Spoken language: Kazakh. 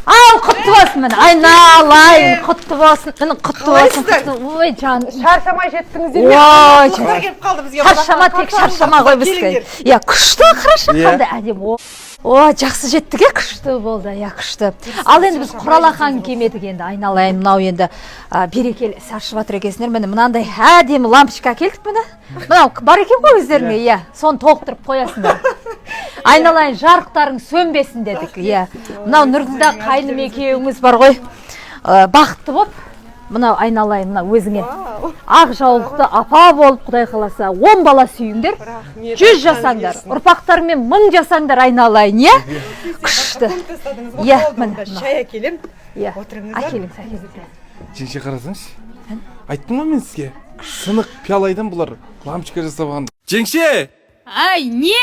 Ал, құтты болсын міне. Айналайын, құтты болсын. Міне құтты болсын. Ой, жан. Шаршамай жеттіңіздер ме? Ой, келіп қалды бізге. шаршама, тек шаршама ғой бізге. Иә, күшті қараша қалды әдем. О, жақсы жеттік, күшті болды, күшті. Ал енді біз құралақан кемедік енді, айналайын, мынау енді берекелі саршып жатыр екенсіңдер. Міне мынандай әдемі лампочка келдік міне. Мынау бар екен ғой өздеріңе, соны толықтырып қоясыңдар. Айналайын, жарықтарың сөнбесін дедік, Мынау Нұрділдә қайным екеуіңіз бар ғой, бақытты боп, мынау айналайын, мынау өзіңе ақ жаулықты апа болып, Құдай қаласа, 10 бала сүйіңдер, 100 жасаңдар, ұрпақтармен 1000 жасаңдар, айналайын, күшті. Міне, шай әкелем. Әкеліңіз. Жеңше қарасаңшы. Айттым ғой мен сізге. Сынық пиалайдан бұлар лампочка жасап алған. Жеңше! Ай, не?